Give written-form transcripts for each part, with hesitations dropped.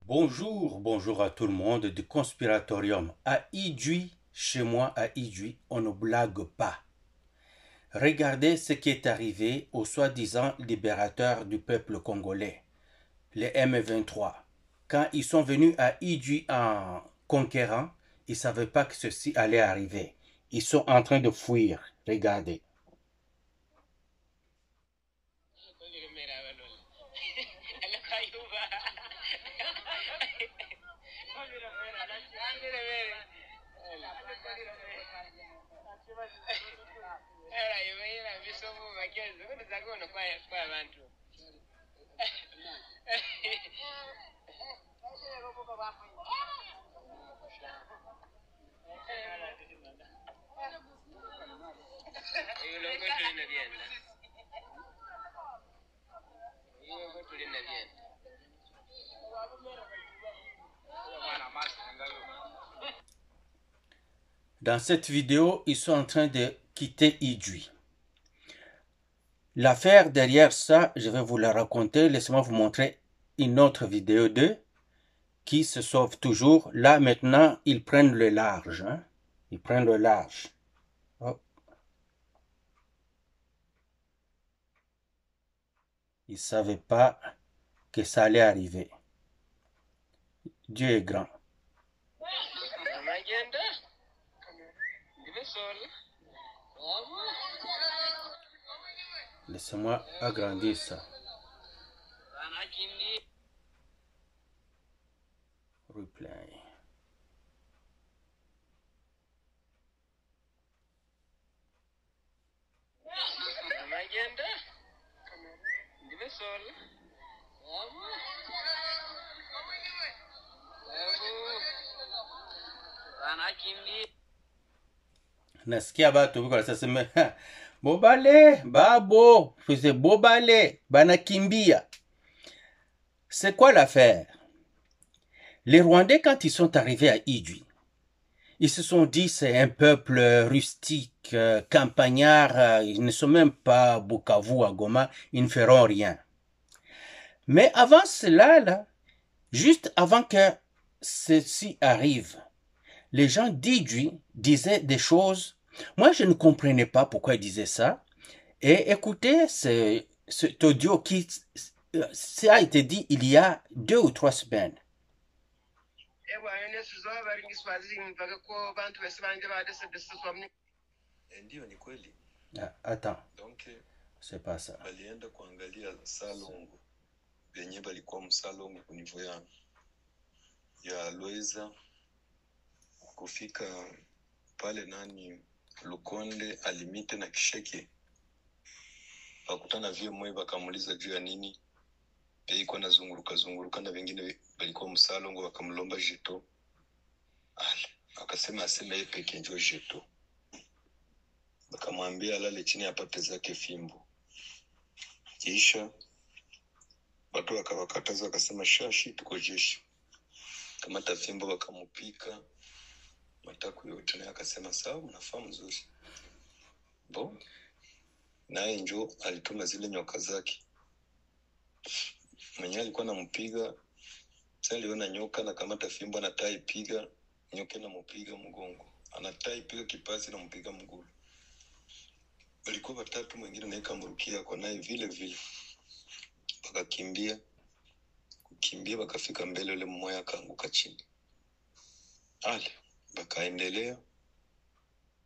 Bonjour, bonjour à tout le monde du Conspiratorium. À Idjouy, chez moi à Idjouy, on ne blague pas. Regardez ce qui est arrivé aux soi-disant libérateurs du peuple congolais, les M23. Quand ils sont venus à Idjouy en conquérant, ils ne savaient pas que ceci allait arriver. Ils sont en train de fuir. Regardez. Dans cette vidéo, ils sont en train de quitter Idjouy. L'affaire derrière ça, je vais vous la raconter. Laissez-moi vous montrer une autre vidéo d'eux qui se sauvent toujours. Là, maintenant, ils prennent le large. Hein? Ils prennent le large. Oh. Ils ne savaient pas que ça allait arriver. Dieu est grand. Laissez-moi agrandir ça. Replay. Nasikia batu biko nasema bobale babo fise bobale banakimbia. C'est quoi l'affaire? Les Rwandais, quand ils sont arrivés à Idjouy, ils se sont dit c'est un peuple rustique, campagnard, ils ne sont même pas Bukavu à Goma, ils ne feront rien. Mais avant cela, là, juste avant que ceci arrive, les gens d'Idjouy disaient des choses. Moi, je ne comprenais pas pourquoi ils disaient ça. Et écoutez, cet audio qui ça a été dit il y a 2 ou 3 semaines. Attends. C'est pas ça. Balienda kuangalia Salongo. Benye balikuwa msalongo kunivo ya Loiza kufika pale nani Lukonde alimite na Kisheke. Bakutana vile mwe bakamuliza juu ya nini? Iko na zunguruka na wengine balikuwa msalongo bakamlomba jeto. Akasema aseme yeye peke ndio jeto. Bakamwambia alale chini apate zake fimbo. Kisha watu wakawakataza wakasema shashi tuko jeshi. Kamata fimbo wakamupika mataku yote na akasema sawa mnafaa mzuri. Bo naye njo alituma zile nyoka zake. Mwenye alikuwa anampiga sasa aliona nyoka na kamata fimbo anatai piga nyoka na mupiga mgongo. Anatai piga kipasi na mpiga mguu. Walikuwa watatu mwingine naye kamrukia kwa naye vile vile. Wakakimbia kukimbia wakafika mbele ule mmoja akaanguka chini. Bakaendelea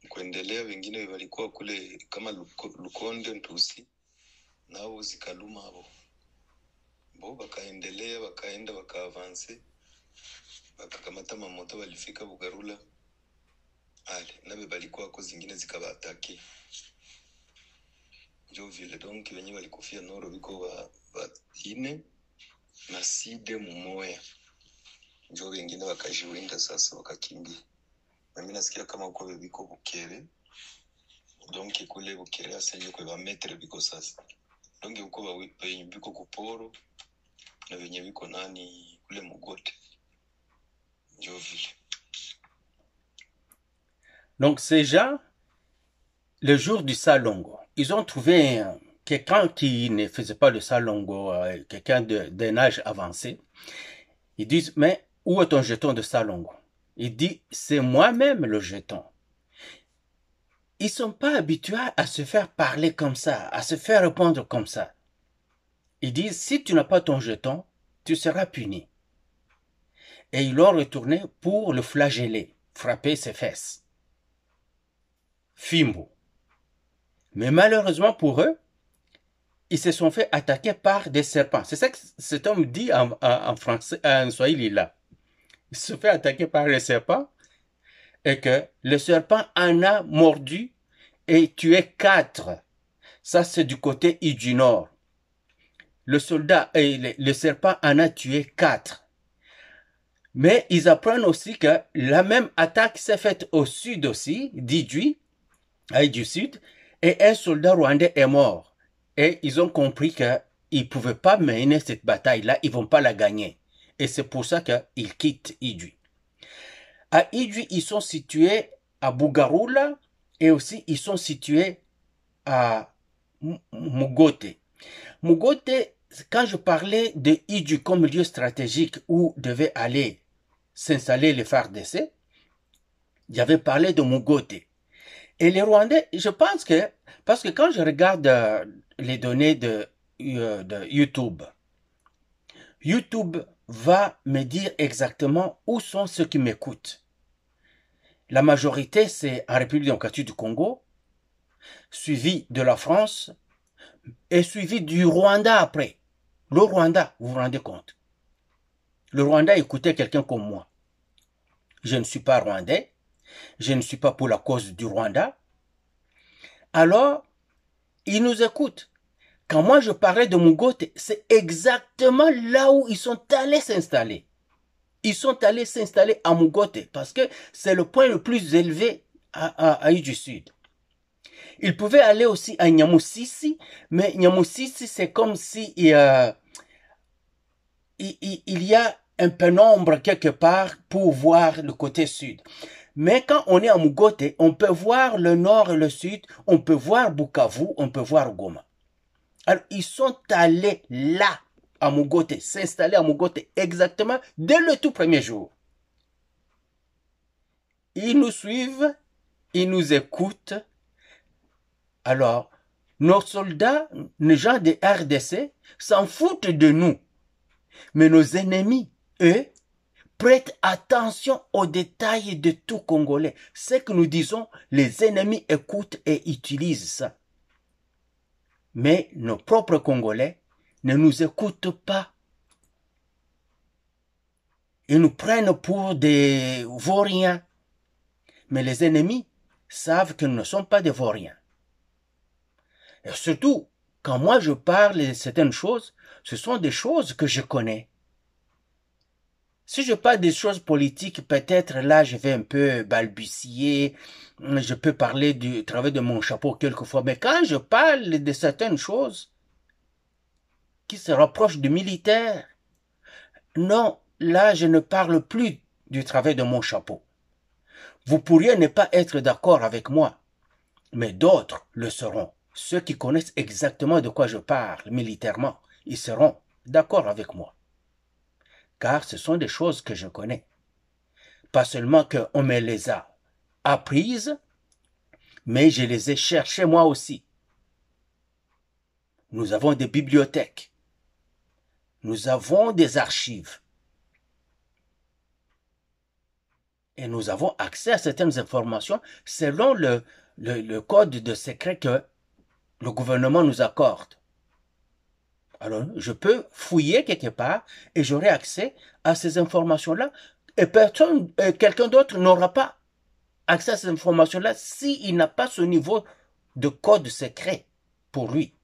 kuendelea wengine walikuwa kule kama Lukonde Ntusi nao zikaluma hapo. Bo bakaendelea wakaenda wakaavance wakakamata mamoto walifika Bugarula. Nabe balikuwa kwa zingine zikabataki. Jo vile donc wenye walikufia noro biko wa ine na side mumoya. Njo wengine wakajiwinda sasa wakakimbia. Na mimi nasikia kama uko biko Bukere. Donc kule Bukere asenje kwa metre biko sasa. Donc uko biko kuporo na wenye biko nani kule Mugote. Njo vile. Donc ces gens, le jour du Salongo, ils ont trouvé quelqu'un qui ne faisait pas le Salongo, quelqu'un d'un âge avancé. Ils disent, mais où est ton jeton de Salongo? Il dit, c'est moi-même le jeton. Ils ne sont pas habitués à se faire parler comme ça, à se faire répondre comme ça. Ils disent, si tu n'as pas ton jeton, tu seras puni. Et ils l'ont retourné pour le flageller, frapper ses fesses. Fimbo. Mais malheureusement pour eux, ils se sont fait attaquer par des serpents. C'est ça que cet homme dit en français, en swahili là. Il se fait attaquer par les serpents et que le serpent en a mordu et tué 4. Ça, c'est du côté du nord. Le soldat et le serpent en a tué 4. Mais ils apprennent aussi que la même attaque s'est faite au sud aussi, d'Idjui, du sud, et un soldat rwandais est mort. Et ils ont compris qu'ils ne pouvaient pas mener cette bataille-là, ils ne vont pas la gagner. Et c'est pour ça qu'ils quittent Idjui. À Idjui, ils sont situés à Bugarula et aussi ils sont situés à Mugote. Mugote, quand je parlais de Idjui comme lieu stratégique où devaient aller s'installer les FARDC, j'avais parlé de Mugote. Et les Rwandais, je pense que, parce que quand je regarde les données de YouTube, YouTube va me dire exactement où sont ceux qui m'écoutent. La majorité, c'est en République démocratique du Congo, suivi de la France, et suivi du Rwanda après. Le Rwanda, vous vous rendez compte? Le Rwanda écoutait quelqu'un comme moi. Je ne suis pas rwandais, je ne suis pas pour la cause du Rwanda. Alors, ils nous écoutent. Quand moi je parlais de Mugote, c'est exactement là où ils sont allés s'installer. Ils sont allés s'installer à Mugote parce que c'est le point le plus élevé à du Sud. Ils pouvaient aller aussi à Nyamusisi, mais Nyamusisi c'est comme si il y a un pénombre quelque part pour voir le côté sud. Mais quand on est à Mugote, on peut voir le nord et le sud, on peut voir Bukavu, on peut voir Goma. Alors, ils sont allés là, à Mugote, s'installer à Mugote exactement dès le tout premier jour. Ils nous suivent, ils nous écoutent. Alors, nos soldats, les gens des RDC, s'en foutent de nous. Mais nos ennemis, eux, prêtent attention aux détails de tout Congolais. Ce que nous disons, les ennemis écoutent et utilisent ça. Mais nos propres Congolais ne nous écoutent pas. Ils nous prennent pour des vauriens. Mais les ennemis savent que nous ne sommes pas des vauriens. Et surtout, quand moi je parle de certaines choses, ce sont des choses que je connais. Si je parle des choses politiques, peut-être là je vais un peu balbutier, je peux parler du travail de mon chapeau quelquefois, mais quand je parle de certaines choses qui se rapprochent du militaire, non, là je ne parle plus du travail de mon chapeau. Vous pourriez ne pas être d'accord avec moi, mais d'autres le seront. Ceux qui connaissent exactement de quoi je parle militairement, ils seront d'accord avec moi. Car ce sont des choses que je connais. Pas seulement qu'on me les a apprises, mais je les ai cherchées moi aussi. Nous avons des bibliothèques. Nous avons des archives. Et nous avons accès à certaines informations selon le code de secret que le gouvernement nous accorde. Alors, je peux fouiller quelque part et j'aurai accès à ces informations-là. Et quelqu'un d'autre n'aura pas accès à ces informations-là s'il n'a pas ce niveau de code secret pour lui.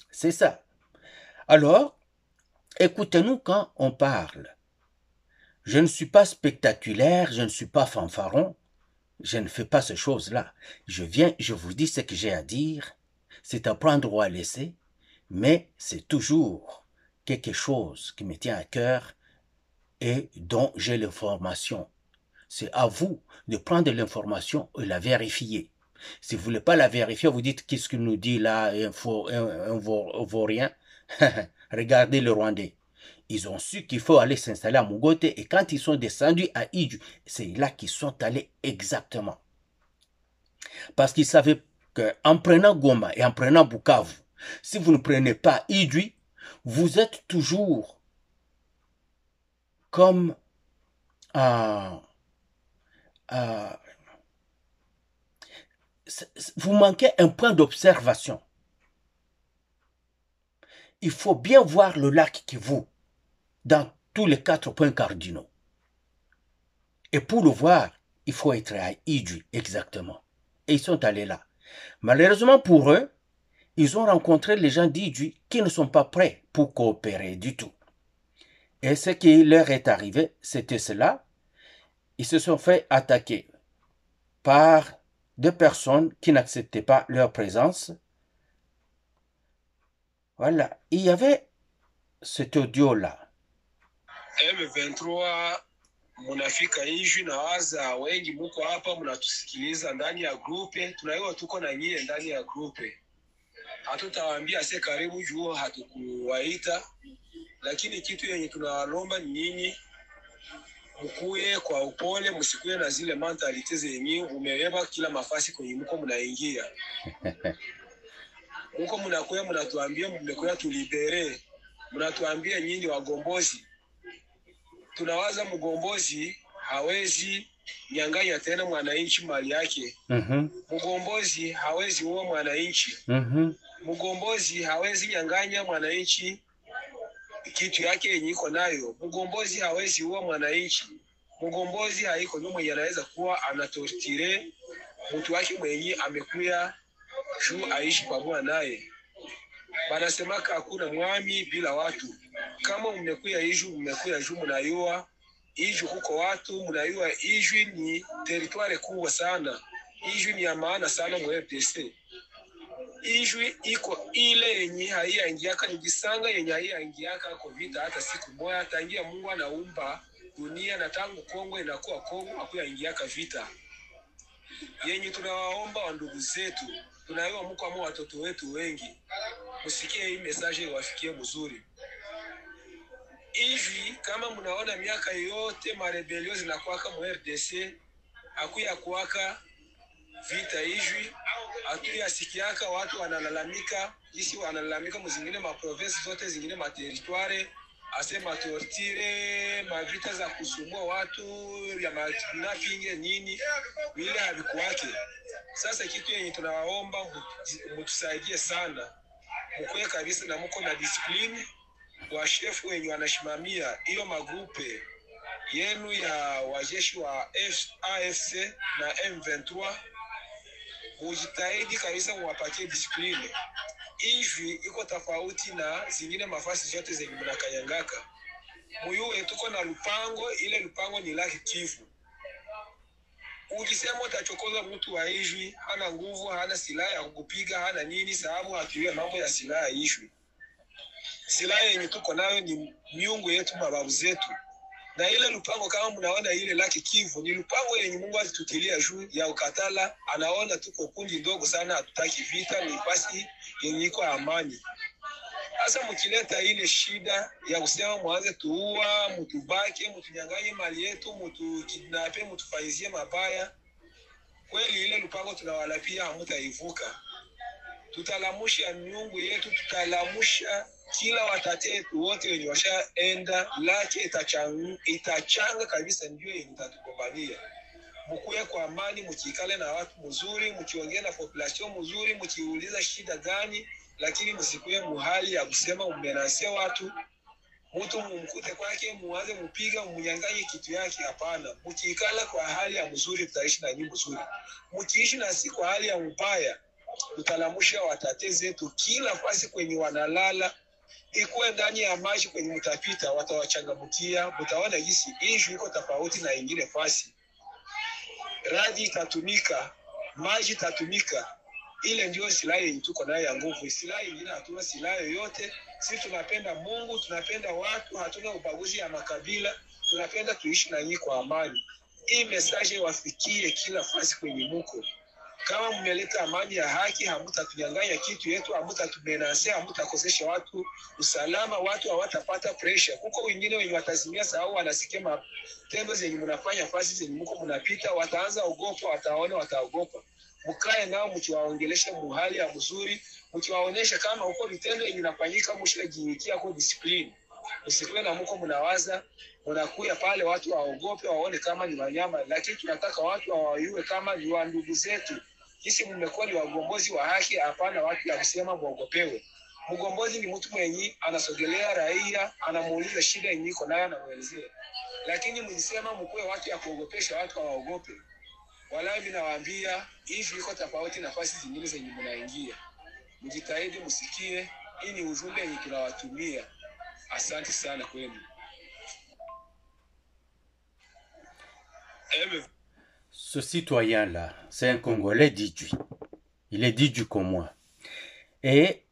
C'est ça. Alors, écoutez-nous quand on parle. Je ne suis pas spectaculaire, je ne suis pas fanfaron, je ne fais pas ces choses-là. Je viens, je vous dis ce que j'ai à dire, c'est à prendre ou à laisser, mais c'est toujours quelque chose qui me tient à cœur et dont j'ai l'information. C'est à vous de prendre l'information et la vérifier. Si vous ne voulez pas la vérifier, vous dites qu'est-ce qu'il nous dit là, un vaurien. Regardez le Rwandais. ils ont su qu'il faut aller s'installer à Mugote, et quand ils sont descendus à Iju, c'est là qu'ils sont allés exactement. Parce qu'ils savaient qu'en prenant Goma et en prenant Bukavu, si vous ne prenez pas Iju, vous êtes toujours comme vous manquez un point d'observation. Il faut bien voir le lac Kivu dans tous les 4 points cardinaux. Et pour le voir, il faut être à Iju, exactement. Et ils sont allés là. Malheureusement pour eux, ils ont rencontré les gens d'Iju qui ne sont pas prêts pour coopérer du tout. Et ce qui leur est arrivé, c'était cela. Ils se sont fait attaquer par des personnes qui n'acceptaient pas leur présence. Voilà, il y avait cet audio-là. M23 munafika Iju na waza wengi muko hapa mnatusikiliza ndani ya grupe, tunaiwa tuko na nyie ndani ya grupe. Hatutawaambia se karibu juu hatukuwaita, lakini kitu yenye tunawalomba ni nyinyi mkuye kwa upole, msikuye na zile mentalite zenye umebeba kila mafasi kwenye mko mnaingia. Mko mnakuya mnatuambia mmekuya tulibere, mnatuambia nyinyi wagombozi. Tunawaza mgombozi hawezi nyanganya tena mwananchi mali yake. Mgombozi hawezi uwa mwananchi. Mgombozi hawezi nyanganya mwananchi kitu yake yenye iko nayo. Mgombozi hawezi uwa mwananchi. Mgombozi haiko ndio mwenye anaweza kuwa anatortire mtu wake mwenye amekuya juu aishi pamoja naye. Banasemaka hakuna mwami bila watu. Kama mmekuya Iju, mmekuya juu mnayua Iju kuko watu, mnayua Iju ni territoire kubwa sana. Iju ni ya maana sana mu RDC. Iju iko ile yenye haiyaingiaka ni Gisanga yenye haiyaingiaka kwa vita hata siku moja, tangia Mungu anaumba dunia na tangu Kongo inakuwa Kongo hakuyaingiaka vita. Yenye tunawaomba wa ndugu zetu, tunayua mko kama watoto wetu wengi, msikie hii message iwafikie mzuri. Hivi kama mnaona miaka yote marebelio zinakuwaka mu RDC, hakuya kuwaka vita hivi, hatuya sikiaka watu wanalalamika, jinsi wanalalamika mzingine ma province zote zingine ma territoire, asema tortire, mavita za kusumbua watu ya mapinge nini, vile havikuwake. Sasa kitu yenye tunawaomba mtusaidie sana, mkwe kabisa na mko na discipline, wa chef wenye wanashimamia hiyo magrupe yenu ya wajeshi wa AFC na M23, mujitahidi kabisa muwapatie discipline. Hivi iko tofauti na zingine mafasi zote zenye mnakanyangaka. Muyuwe tuko na lupango, ile lupango ni Laki Kivu. Ukisema utachokoza mtu wa Iju, hana nguvu, hana silaha ya kukupiga, hana nini, sababu hatuwe mambo ya silaha ya Iju. Silaha yenye tuko nayo ni miungu yetu, mababu zetu. Na ile lupango kama mnaona ile Laki Kivu ni lupango yenye Mungu alitutilia juu ya ukatala. Anaona tuko kundi ndogo sana, hatutaki vita, ni pasi yenye iko amani. Sasa mkileta ile shida ya kusema mwanze tuua, mtubake, mtunyanganye mali yetu, mtukidnape, mtufaizie mabaya, kweli ile lupango tunawalapia hamutaivuka. Tutalamusha miungu yetu, tutalamusha kila watate yetu wote wenye washaenda, Laki itachanga kabisa, ndio yenye itatukombania. Mkuye kwa amani, mkikale na watu mzuri, mkiongea na population mzuri, mkiuliza shida gani, lakini msikuye muhali ya kusema umenasia watu, mtu mumkute kwake muanze mupiga munyanganye kitu yake. Hapana, mkikala kwa hali ya mzuri tutaishi na nyinyi mzuri. Mkiishi na si kwa hali ya mbaya, tutalamusha watate zetu kila fasi kwenye wanalala, ikuwe ndani ya maji kwenye mtapita, watawachangamukia. Mtaona jinsi Iju iko tofauti na ingine fasi. Radi itatumika, maji itatumika. Ile ndio silaha yenye tuko nayo ya nguvu. Silaha nyingine hatuna silaha yoyote. Sisi tunapenda Mungu, tunapenda watu, hatuna ubaguzi ya makabila, tunapenda tuishi na nyinyi kwa amani. Hii message wafikie kila fasi kwenye muko. kama mmeleta amani ya haki, hamutatunyang'anya kitu yetu, hamutatumenase, hamutakosesha watu usalama, watu hawatapata pressure. Kuko wengine wenye watazimia sababu wanasikia matendo zenye mnafanya, fasi zenye mko mnapita, wataanza ogopa, wataona, wataogopa. Mkae nao mkiwaongelesha muhali ya mzuri, mkiwaonesha kama uko vitendo yenye inafanyika, mshajiikia kwa discipline. Usikwe na mko mnawaza unakuya pale watu waogope, waone kama ni wanyama, lakini tunataka watu wawajue kama ni wa ndugu zetu. Sisi mmekuwa ni wagombozi wa haki, hapana watu ya kusema muogopewe. Mgombozi ni mtu mwenye anasogelea raia, anamuuliza shida yenye iko nayo na muelezea. Lakini mlisema mkue watu ya kuogopesha watu waogope. Wala mimi nawaambia hivi iko tofauti nafasi zingine zenye mnaingia. Mjitahidi msikie, hii ni ujumbe yenye tunawatumia. Asante sana kwenu. Ce citoyen-là, c'est un Congolais d'Idjui. Il est d'Idjui comme moi. Et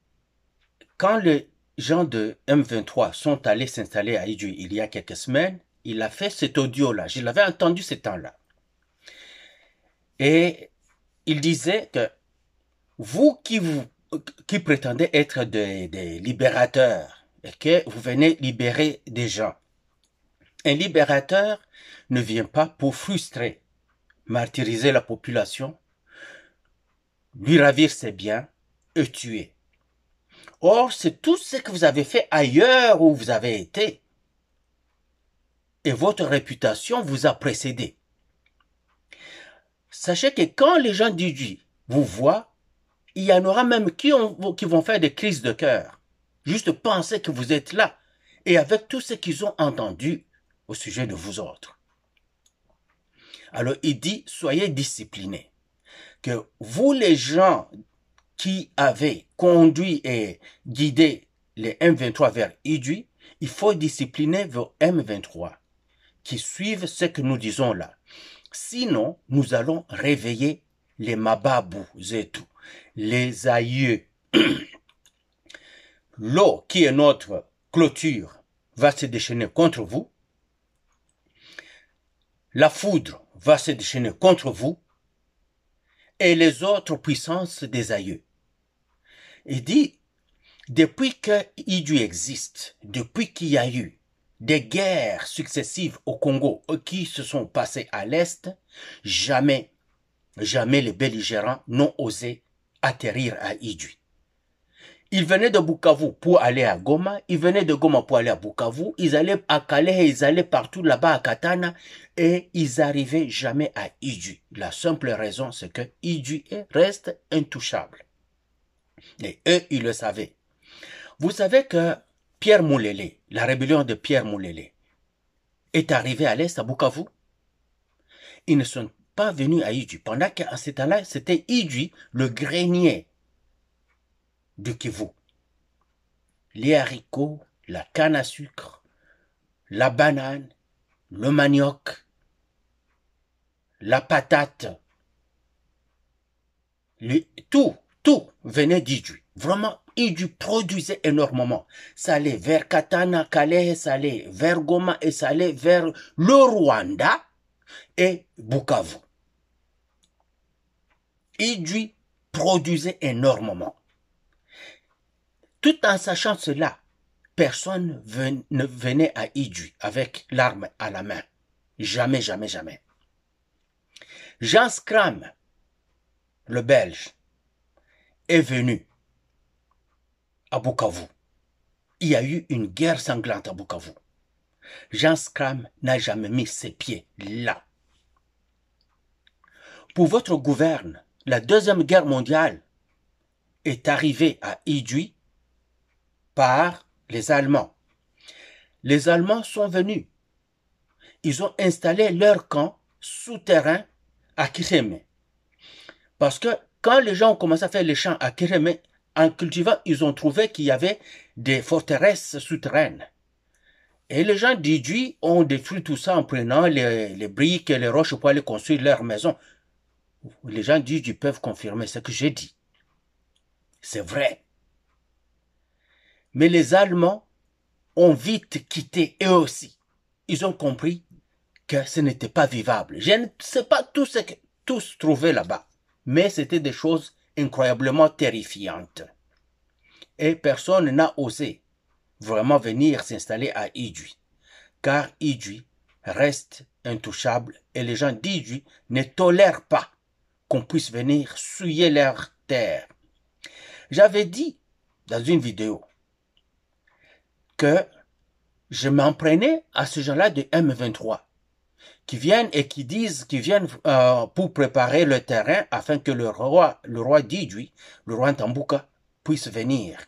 quand les gens de M23 sont allés s'installer à Idjui il y a quelques semaines, il a fait cet audio-là. Je l'avais entendu ce temps-là. Et il disait que vous qui prétendez être des libérateurs et que vous venez libérer des gens, un libérateur ne vient pas pour frustrer, martyriser la population, lui ravir ses biens et tuer. Or, c'est tout ce que vous avez fait ailleurs où vous avez été. Et votre réputation vous a précédé. Sachez que quand les gens d'Idjui vous voient, il y en aura même qui vont faire des crises de cœur. Juste penser que vous êtes là. Et avec tout ce qu'ils ont entendu au sujet de vous autres. Alors il dit, soyez disciplinés. Que vous les gens qui avez conduit et guidé les M23 vers Idjui, il faut discipliner vos M23 qui suivent ce que nous disons là. Sinon, nous allons réveiller les Mababou Zetou, les aïeux. L'eau qui est notre clôture va se déchaîner contre vous. La foudre va se déchaîner contre vous. Et les autres puissances des aïeux. Il dit, depuis que Idjui existe, depuis qu'il y a eu des guerres successives au Congo qui se sont passées à l'Est, jamais les belligérants n'ont osé atterrir à Idjui. Ils venaient de Bukavu pour aller à Goma, ils venaient de Goma pour aller à Bukavu, ils allaient à Calais, ils allaient partout là-bas à Katana, et ils n'arrivaient jamais à Idjui. La simple raison, c'est que Idjui reste intouchable. Et eux, ils le savaient. Vous savez que Pierre Moulélé, la rébellion de Pierre Moulélé, est arrivée à l'Est, à Bukavu. Ils ne sont pas venus à Idjui. Pendant qu'à ce temps-là, c'était Idjui, le grenier du Kivu. Les haricots, la canne à sucre, la banane, le manioc, la patate, tout venait d'Idjui. Vraiment, Idjui produisait énormément. Ça allait vers Katana, Calais, ça allait vers Goma et ça allait vers le Rwanda et Bukavu. Idjui produisait énormément. Tout en sachant cela, personne ne venait à Idjui avec l'arme à la main. Jamais, jamais, jamais. Jean Scram, le Belge, est venu à Bukavu. Il y a eu une guerre sanglante à Bukavu. Jean Scram n'a jamais mis ses pieds là. Pour votre gouverne, la Deuxième Guerre mondiale est arrivée à Idjui par les Allemands. Les Allemands sont venus. Ils ont installé leur camp souterrain à Kireme. Parce que quand les gens ont commencé à faire les champs à Kireme, en cultivant, ils ont trouvé qu'il y avait des forteresses souterraines. Et les gens d'Idjui ont détruit tout ça en prenant les briques et les roches pour aller construire leur maison. Les gens d'Idjui peuvent confirmer ce que j'ai dit. C'est vrai. Mais les Allemands ont vite quitté eux aussi. Ils ont compris que ce n'était pas vivable. Je ne sais pas tout ce que tous trouvaient là-bas. mais c'était des choses incroyablement terrifiantes. Et personne n'a osé vraiment venir s'installer à Idjwi, car Idjwi reste intouchable et les gens d'Idjwi ne tolèrent pas qu'on puisse venir souiller leur terre. J'avais dit dans une vidéo que je m'en prenais à ce genre-là de M23 qui viennent et qui disent qu'ils viennent pour préparer le terrain afin que le roi d'Idjwi, le roi Ntambuka, puisse venir.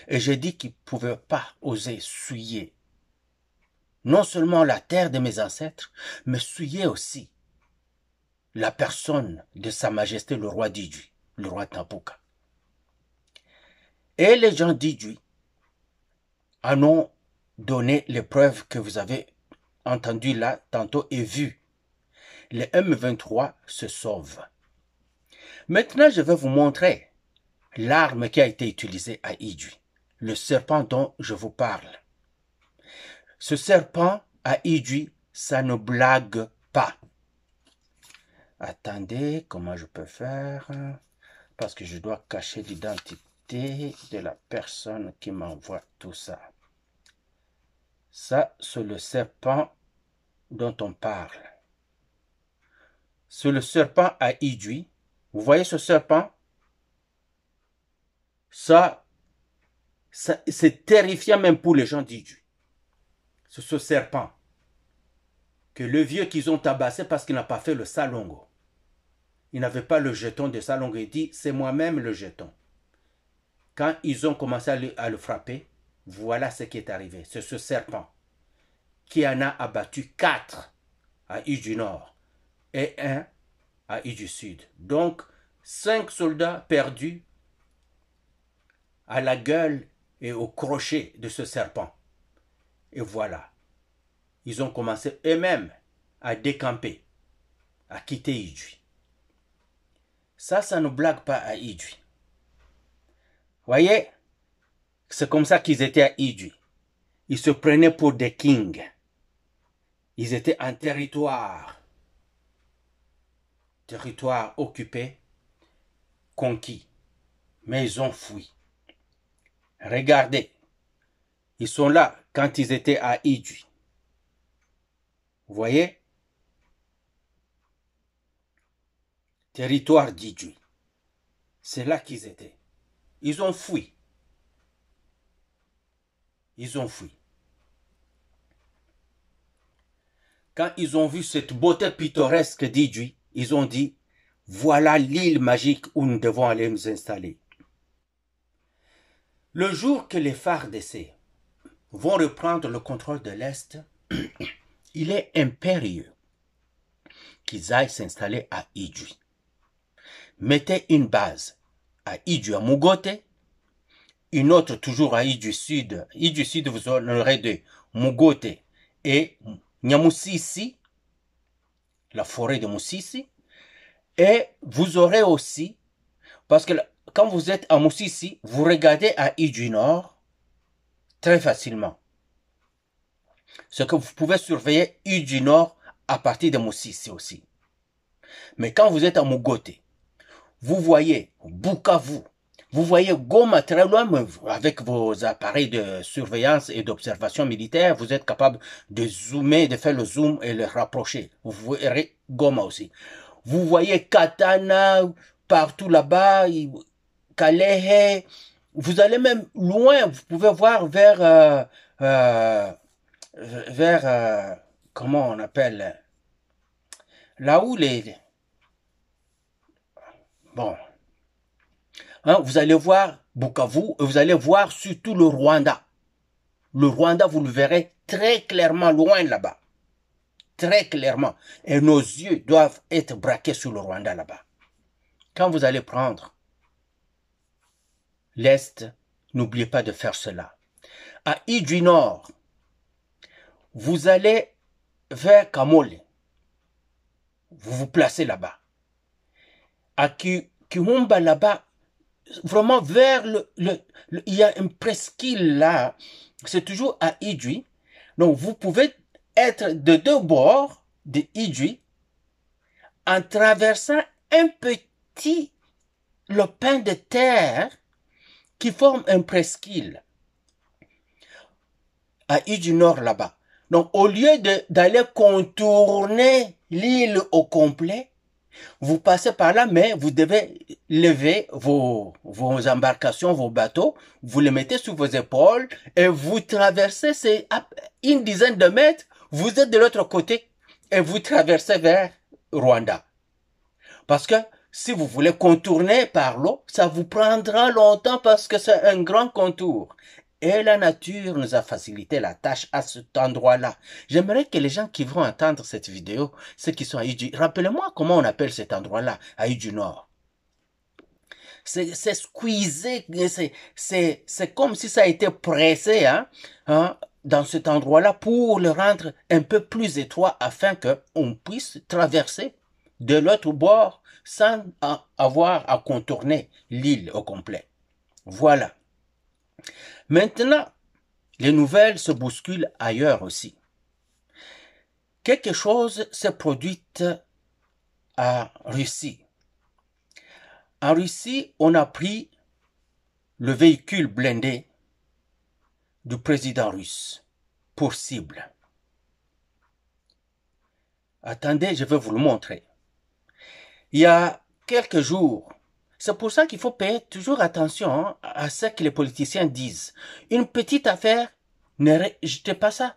Et j'ai dit qu'ils ne pouvaient pas oser souiller non seulement la terre de mes ancêtres, mais souiller aussi la personne de Sa Majesté le roi d'Idjwi, le roi Ntambuka. Et les gens d'Idjwi en ont donné les preuves que vous avez entendues là tantôt et vues. Les M23 se sauvent. Maintenant, je vais vous montrer l'arme qui a été utilisée à Idjwi, le serpent dont je vous parle. Ce serpent à Idjwi, ça ne blague pas. Attendez, comment je peux faire? Parce que je dois cacher l'identité de la personne qui m'envoie tout ça. Ça, c'est le serpent dont on parle. C'est le serpent à Idjwi. Vous voyez ce serpent? Ça c'est terrifiant même pour les gens d'Idjwi. C'est ce serpent que le vieux qu'ils ont tabassé parce qu'il n'a pas fait le salongo. Il n'avait pas le jeton de salongo. Il dit, c'est moi-même le jeton. Quand ils ont commencé à le frapper, voilà ce qui est arrivé. C'est ce serpent qui en a abattu 4 à Idjwi Nord et 1 à Idjwi Sud. Donc, 5 soldats perdus à la gueule et au crochet de ce serpent. Et voilà. Ils ont commencé eux-mêmes à décamper, à quitter Idjwi. Ça ne blague pas à Idjwi. Voyez, c'est comme ça qu'ils étaient à Idjwi. Ils se prenaient pour des kings. Ils étaient en territoire occupé, conquis. Mais ils ont fui. Regardez, ils sont là quand ils étaient à Idjwi. Vous voyez? Territoire d'Idjwi. C'est là qu'ils étaient. Ils ont fui. Ils ont fui. Quand ils ont vu cette beauté pittoresque d'Idjwi, ils ont dit, voilà l'île magique où nous devons aller nous installer. Le jour que les FARDC vont reprendre le contrôle de l'Est, il est impérieux qu'ils aillent s'installer à Idjwi. Mettez une base à Idjwi à Mugote, une autre toujours à Idjwi Sud. Idjwi Sud, vous en aurez de Mugote et Nyamusisi, la forêt de Musisi. Et vous aurez aussi, parce que quand vous êtes à Musisi, vous regardez à Idjwi Nord très facilement. Ce que vous pouvez surveiller Idjwi Nord à partir de Musisi aussi. Mais quand vous êtes à Mugote, vous voyez Bukavu, vous voyez Goma très loin, avec vos appareils de surveillance et d'observation militaire, vous êtes capable de zoomer, de faire le zoom et le rapprocher. Vous verrez Goma aussi. Vous voyez Katana partout là-bas, Kalehe. Vous allez même loin, vous pouvez voir vers comment on appelle, là où les... Bon. Hein, vous allez voir Bukavu et vous allez voir surtout le Rwanda. Le Rwanda, vous le verrez très clairement loin là-bas. Très clairement. Et nos yeux doivent être braqués sur le Rwanda là-bas. Quand vous allez prendre l'Est, n'oubliez pas de faire cela. À Idjwi Nord, vous allez vers Kamole. Vous vous placez là-bas. À Kiwumba là-bas, vraiment vers il y a une presqu'île là. C'est toujours à Idjwi. Donc vous pouvez être de deux bords de Idjwi en traversant un petit lopin de terre qui forme un presqu'île à île du Nord là-bas. Donc, au lieu d'aller contourner l'île au complet, vous passez par là, mais vous devez lever vos embarcations, vos bateaux, vous les mettez sur vos épaules et vous traversez, c'est une dizaine de mètres, vous êtes de l'autre côté et vous traversez vers Rwanda. Parce que si vous voulez contourner par l'eau, ça vous prendra longtemps parce que c'est un grand contour. Et la nature nous a facilité la tâche à cet endroit-là. J'aimerais que les gens qui vont entendre cette vidéo, ceux qui sont à Île, rappelez-moi comment on appelle cet endroit-là, à Île du Nord. C'est squeezé, c'est comme si ça a été pressé dans cet endroit-là pour le rendre un peu plus étroit afin qu'on puisse traverser de l'autre bord sans avoir à contourner l'île au complet. Voilà. Maintenant, les nouvelles se bousculent ailleurs aussi. Quelque chose s'est produit en Russie. En Russie, on a pris le véhicule blindé du président russe pour cible. Attendez, je vais vous le montrer. Il y a quelques jours, c'est pour ça qu'il faut payer toujours attention à ce que les politiciens disent. Une petite affaire, ne jetez pas ça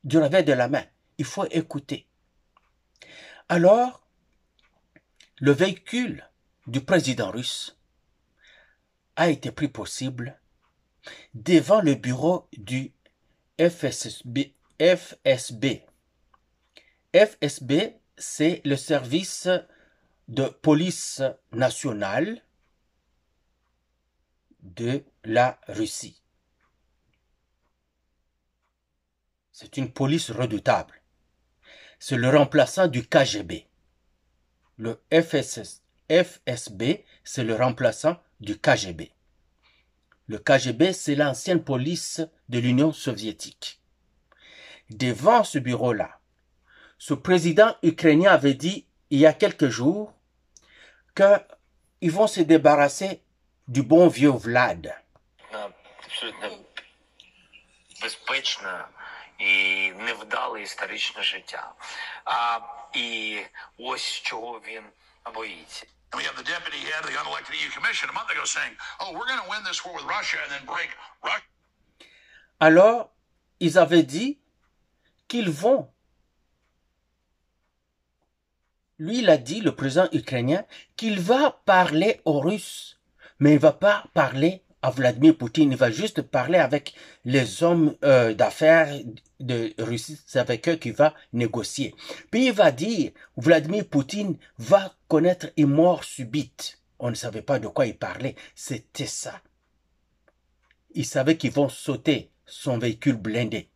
du revers de la main. Il faut écouter. Alors, le véhicule du président russe a été pris pour cible devant le bureau du FSB. FSB, c'est le service de police nationale de la Russie. C'est une police redoutable. C'est le remplaçant du KGB. Le FSB, c'est le remplaçant du KGB. Le KGB, c'est l'ancienne police de l'Union soviétique. Devant ce bureau-là, ce président ukrainien avait dit il y a quelques jours qu'ils vont se débarrasser du bon vieux Vlad. Абсолютно безпечне і невдале історичне життя. І ось чого він боїться. We have the deputy head of the unelected EU Commission a month ago saying, oh, we're going to win this war with Russia and then break Russia. Alors, ils avaient dit qu'ils vont. Lui, il a dit, le président ukrainien, qu'il va parler aux Russes, mais il ne va pas parler à Vladimir Poutine, il va juste parler avec les hommes d'affaires de Russie, c'est avec eux qu'il va négocier. Puis il va dire, Vladimir Poutine va connaître une mort subite. On ne savait pas de quoi il parlait, c'était ça. Il savait qu'ils vont sauter son véhicule blindé.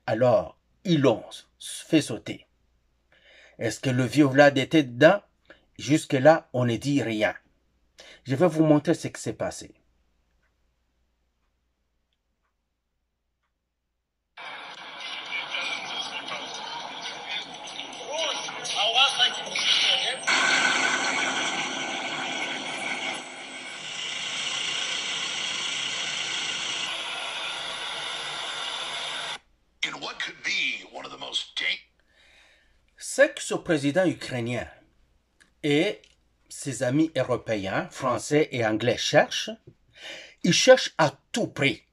Alors, ils l'ont fait sauter. Est-ce que le vieux Vlad était dedans? Jusque-là, on ne dit rien. Je vais vous montrer ce qui s'est passé. In what could be one of the most dangerous. Ce que ce président ukrainien et ses amis européens, français et anglais cherchent, ils cherchent à tout prix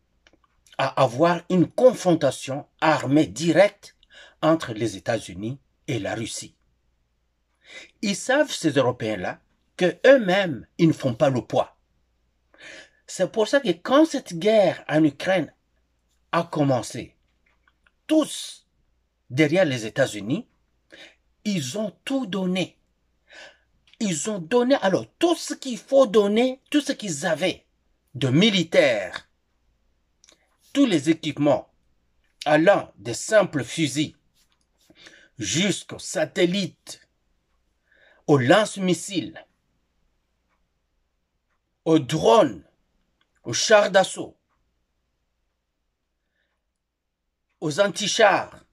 à avoir une confrontation armée directe entre les États-Unis et la Russie. Ils savent, ces Européens-là, qu'eux-mêmes, ils ne font pas le poids. C'est pour ça que quand cette guerre en Ukraine a commencé, tous derrière les États-Unis, ils ont tout donné. Ils ont donné alors tout ce qu'il faut donner, tout ce qu'ils avaient de militaires, tous les équipements allant des simples fusils jusqu'aux satellites, aux lance-missiles, aux drones, aux chars d'assaut, aux anti-chars,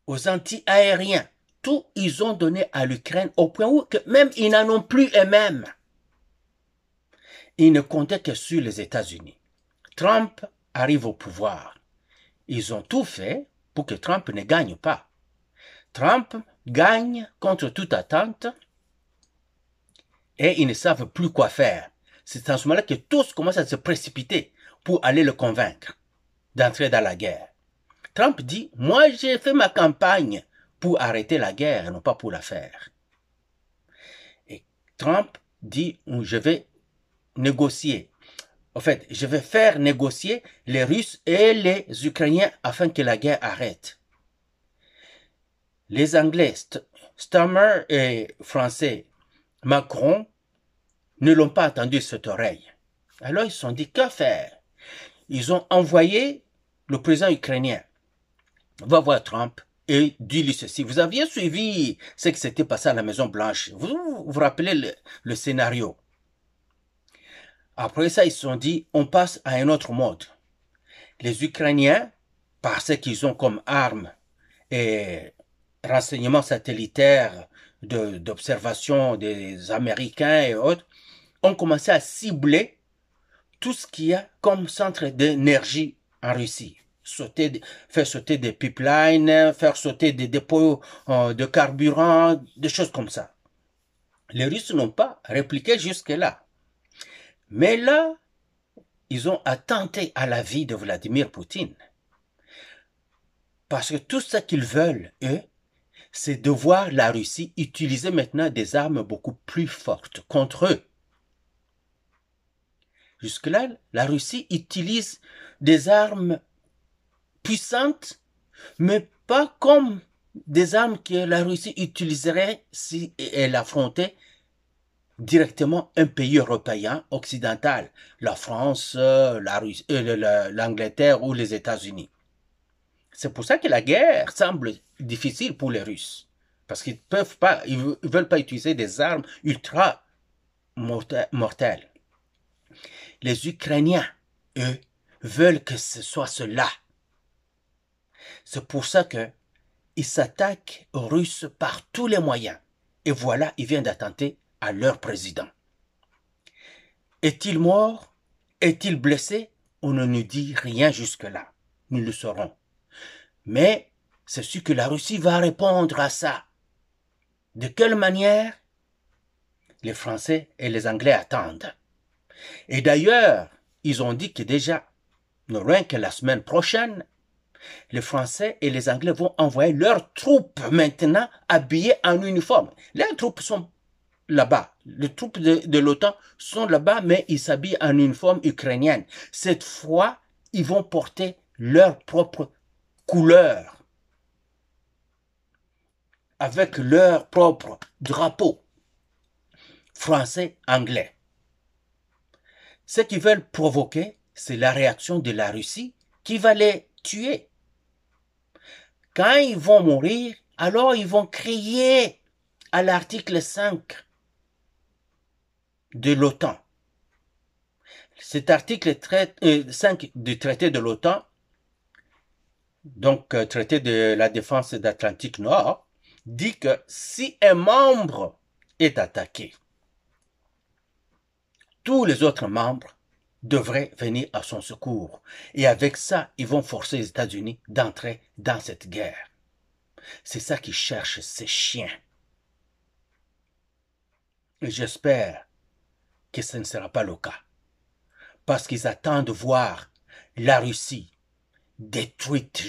aux anti-aériens, tout ils ont donné à l'Ukraine au point où que même ils n'en ont plus eux-mêmes. Ils ne comptaient que sur les États-Unis. Trump arrive au pouvoir. Ils ont tout fait pour que Trump ne gagne pas. Trump gagne contre toute attente et ils ne savent plus quoi faire. C'est en ce moment-là que tous commencent à se précipiter pour aller le convaincre d'entrer dans la guerre. Trump dit, moi j'ai fait ma campagne pour arrêter la guerre et non pas pour la faire. Et Trump dit, je vais négocier. En fait, je vais faire négocier les Russes et les Ukrainiens afin que la guerre arrête. Les Anglais, Starmer et Français, Macron, ne l'ont pas entendu cette oreille. Alors ils se sont dit, que faire? Ils ont envoyé le président ukrainien, va voir Trump et dis-lui ceci. Vous aviez suivi ce qui s'était passé à la Maison Blanche. Vous rappelez le scénario. Après ça, ils se sont dit, on passe à un autre mode. Les Ukrainiens, parce qu'ils ont comme arme et renseignements satellitaires d'observation des Américains et autres, ont commencé à cibler tout ce qu'il y a comme centre d'énergie en Russie. Faire sauter des pipelines, faire sauter des dépôts de carburant, des choses comme ça. Les Russes n'ont pas répliqué jusque-là. Mais là, ils ont attenté à la vie de Vladimir Poutine. Parce que tout ce qu'ils veulent, eux, c'est de voir la Russie utiliser maintenant des armes beaucoup plus fortes contre eux. Jusque-là, la Russie utilise des armes puissantes, mais pas comme des armes que la Russie utiliserait si elle affrontait directement un pays européen, occidental, la France, l'Angleterre ou les États-Unis. C'est pour ça que la guerre semble difficile pour les Russes. Parce qu'ils ne veulent pas utiliser des armes ultra mortelles. Les Ukrainiens, eux, veulent que ce soit cela. C'est pour ça qu'ils s'attaquent aux Russes par tous les moyens. Et voilà, ils viennent d'attenter à leur président. Est-il mort? Est-il blessé? On ne nous dit rien jusque-là. Nous le saurons. Mais c'est sûr que la Russie va répondre à ça. De quelle manière? Les Français et les Anglais attendent. Et d'ailleurs, ils ont dit que déjà, rien que la semaine prochaine, les Français et les Anglais vont envoyer leurs troupes maintenant habillées en uniforme. Les troupes sont là-bas. Les troupes de l'OTAN sont là-bas, mais ils s'habillent en uniforme ukrainienne. Cette fois, ils vont porter leur propre couleur, avec leur propre drapeau, français, anglais. Ce qu'ils veulent provoquer, c'est la réaction de la Russie qui va les tuer. Quand ils vont mourir, alors ils vont crier à l'article 5 de l'OTAN. Cet article 5 du traité de l'OTAN, donc traité de la défense d'Atlantique Nord, dit que si un membre est attaqué, tous les autres membres devraient venir à son secours. Et avec ça, ils vont forcer les États-Unis d'entrer dans cette guerre. C'est ça qu'ils cherchent, ces chiens. Et j'espère que ce ne sera pas le cas. Parce qu'ils attendent de voir la Russie détruite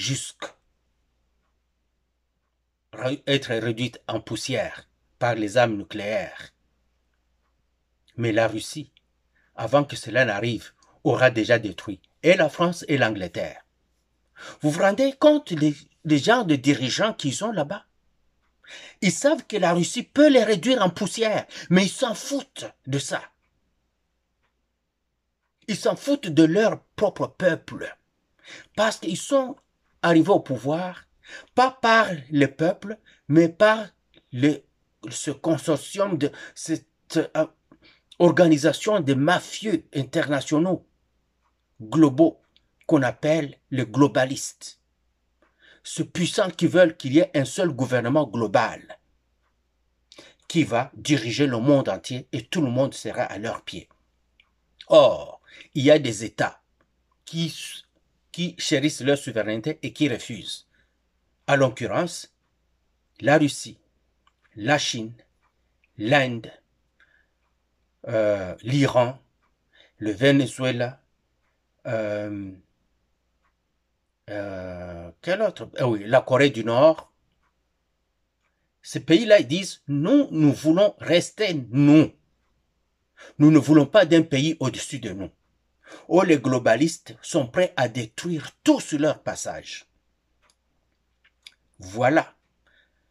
être réduite en poussière par les armes nucléaires. Mais la Russie, avant que cela n'arrive, aura déjà détruit et la France et l'Angleterre. Vous vous rendez compte des genres de dirigeants qu'ils ont là-bas? Ils savent que la Russie peut les réduire en poussière, mais ils s'en foutent de ça. Ils s'en foutent de leur propre peuple, parce qu'ils sont arrivés au pouvoir, pas par le peuple, mais par ce consortium de cette organisation de mafieux internationaux globaux qu'on appelle les globalistes. ce puissant qui veulent qu'il y ait un seul gouvernement global qui va diriger le monde entier et tout le monde sera à leurs pieds. Or, il y a des États qui chérissent leur souveraineté et qui refusent. À l'occurrence, la Russie, la Chine, l'Inde, l'Iran, le Venezuela, quel autre? Ah oui, la Corée du Nord. Ces pays-là, ils disent, nous voulons rester nous. Nous ne voulons pas d'un pays au-dessus de nous. Oh, les globalistes sont prêts à détruire tout sur leur passage. Voilà.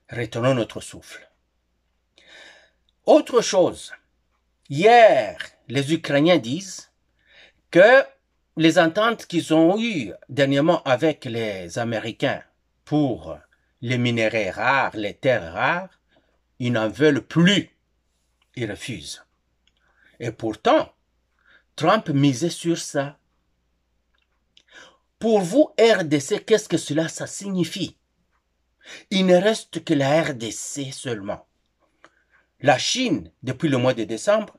Retenons notre souffle. Autre chose. Hier, les Ukrainiens disent que les ententes qu'ils ont eues dernièrement avec les Américains pour les minéraux rares, les terres rares, ils n'en veulent plus. Ils refusent. Et pourtant, Trump misait sur ça. Pour vous, RDC, qu'est-ce que cela ça signifie? Il ne reste que la RDC seulement. La Chine, depuis le mois de décembre,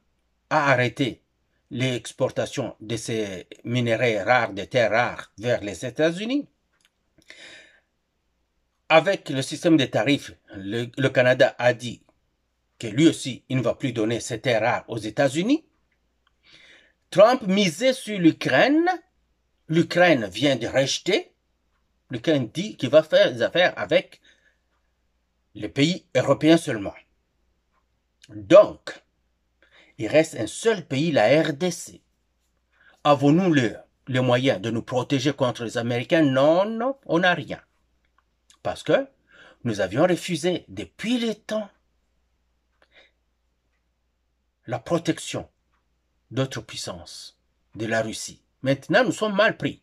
a arrêté l'exportation de ces minéraux rares, de terres rares, vers les États-Unis. Avec le système de tarifs, le Canada a dit que lui aussi, il ne va plus donner ces terres rares aux États-Unis. Trump misait sur l'Ukraine. L'Ukraine vient de rejeter. L'Ukraine dit qu'il va faire des affaires avec les pays européens seulement. Donc, il reste un seul pays, la RDC. Avons-nous les moyens de nous protéger contre les Américains? Non, non, on n'a rien. Parce que nous avions refusé depuis le temps la protection d'autres puissances, de la Russie. Maintenant, nous sommes mal pris.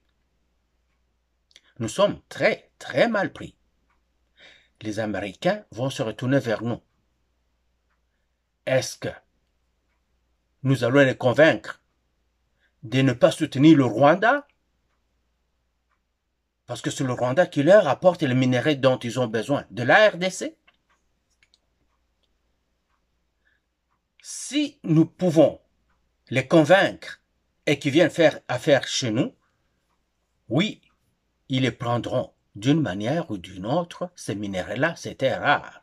Nous sommes très, très mal pris. Les Américains vont se retourner vers nous. Est-ce que nous allons les convaincre de ne pas soutenir le Rwanda? Parce que c'est le Rwanda qui leur apporte les minéraux dont ils ont besoin. De la RDC? Si nous pouvons les convaincre et qu'ils viennent faire affaire chez nous, oui, ils les prendront d'une manière ou d'une autre, ces minéraux-là, c'était rare.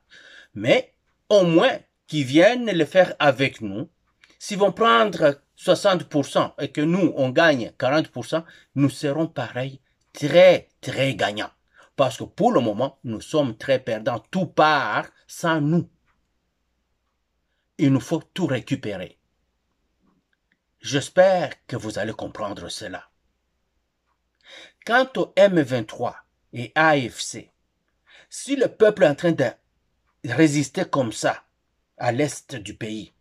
Mais au moins qu'ils viennent le faire avec nous. S'ils vont prendre 60% et que nous, on gagne 40%, nous serons pareils, très, très gagnants. Parce que pour le moment, nous sommes très perdants. Tout part sans nous. Il nous faut tout récupérer. J'espère que vous allez comprendre cela. Quant au M23 et AFC, si le peuple est en train de résister comme ça à l'est du pays,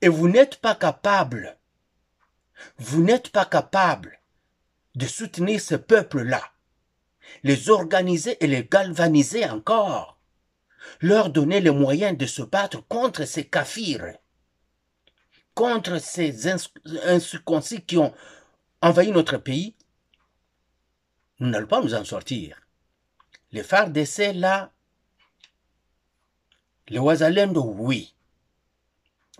et vous n'êtes pas capable de soutenir ce peuple-là, les organiser et les galvaniser encore, leur donner les moyens de se battre contre ces kafirs, contre ces incirconcis qui ont envahi notre pays, nous n'allons pas nous en sortir. Les FARDC là, les Wazalendo, oui.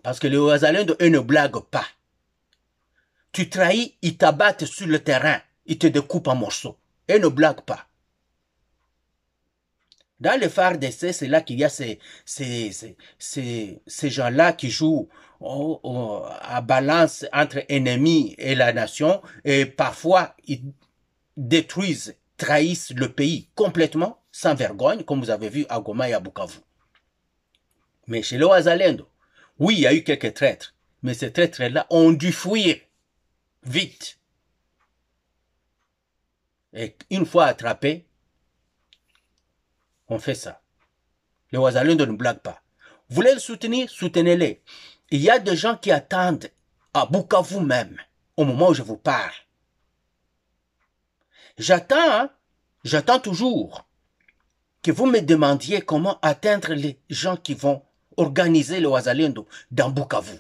Parce que les Wazalendo, eux ne blaguent pas. Tu trahis, ils t'abattent sur le terrain, ils te découpent en morceaux. Ils ne blaguent pas. Dans les FARDC, c'est là qu'il y a ces gens-là qui jouent à balance entre ennemis et la nation, et parfois ils détruisent, trahissent le pays complètement, sans vergogne, comme vous avez vu à Goma et à Bukavu. Mais chez les Wazalendo, oui, il y a eu quelques traîtres, mais ces traîtres-là ont dû fuir vite. Et une fois attrapés, on fait ça. Les Wazalendo ne blaguent pas. Vous voulez le soutenir? Soutenez-les. Il y a des gens qui attendent à Bukavu même, au moment où je vous parle. J'attends toujours que vous me demandiez comment atteindre les gens qui vont organiser le Wazalendo dans Bukavu.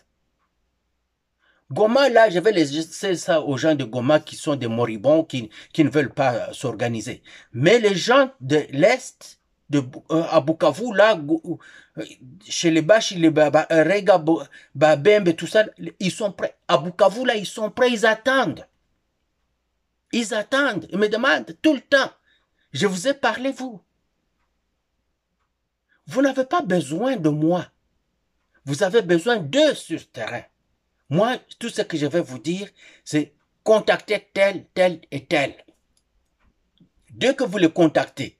Goma, là, je vais laisser ça aux gens de Goma qui sont des moribonds, qui ne veulent pas s'organiser. Mais les gens de l'Est, à Bukavu, là, chez les Bashi, les Rega, Babembe, tout ça, ils sont prêts. À Bukavu, là, ils sont prêts, ils attendent. Ils attendent, ils me demandent tout le temps. Je vous ai parlé, vous. Vous n'avez pas besoin de moi. Vous avez besoin d'eux sur le terrain. Moi, tout ce que je vais vous dire, c'est contacter tel, tel et tel. Dès que vous les contactez,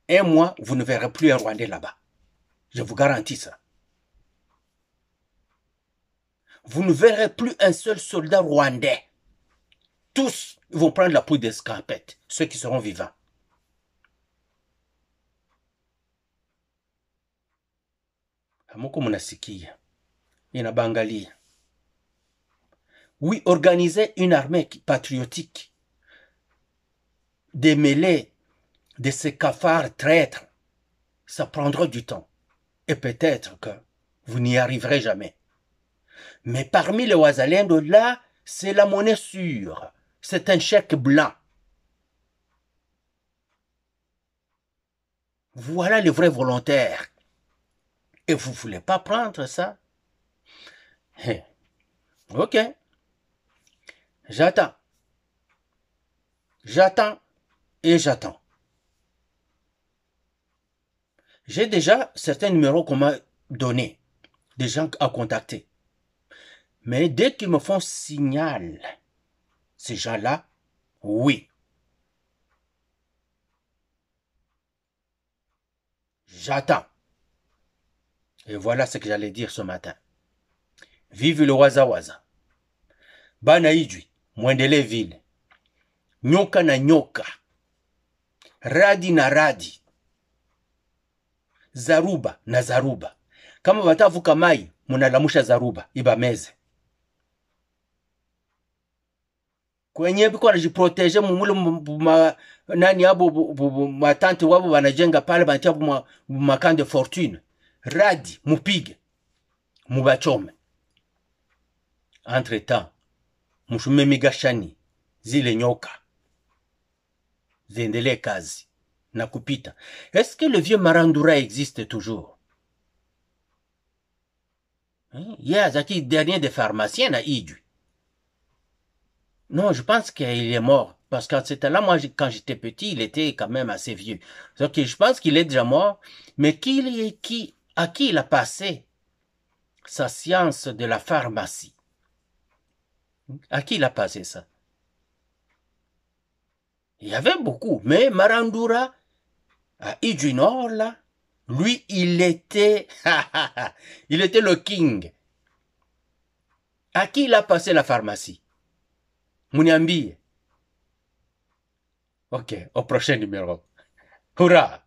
un mois, vous ne verrez plus un Rwandais là-bas. Je vous garantis ça. Vous ne verrez plus un seul soldat rwandais. Tous vont prendre la poudre d'escarpette, ceux qui seront vivants. Amoko munasikia. Inabangalia. Oui, organiser une armée patriotique, démêler de ces cafards traîtres, ça prendra du temps. Et peut-être que vous n'y arriverez jamais. Mais parmi les Wazalendo, là, c'est la monnaie sûre. C'est un chèque blanc. Voilà les vrais volontaires. Et vous ne voulez pas prendre ça? Ok. J'attends. J'attends et j'attends. J'ai déjà certains numéros qu'on m'a donnés, des gens à contacter. Mais dès qu'ils me font signal, ces gens-là, oui. J'attends. Et voilà ce que j'allais dire ce matin. Vive le waza-waza. Bana Ijwi, Mwendele Ville. Nyoka na nyoka. Radi na radi. Zaruba na zaruba. Kama batavuka mai, munalamusha zaruba, ibameze. Kwenye biko wanajiproteje mumule nani abo matante wabo wanajenga pale bantia makan de fortune. Radi, mupige, mubachome. Entre-temps, mushume migashani, zile nyoka. Zendele kazi, na kupita. Est-ce que le vieux Marandura existe toujours? Il y a Zaki, dernier des pharmaciens à Ijwi. Non, je pense qu'il est mort. Parce qu'à cet là moi, quand j'étais petit, il était quand même assez vieux. Donc, je pense qu'il est déjà mort. Mais à qui il a passé sa science de la pharmacie? À qui il a passé ça? Il y avait beaucoup. Mais Marandura, à Ijwi Nord, là, lui, il était le king. À qui il a passé la pharmacie? Muniambie. Ok, au prochain numéro. Hurrah!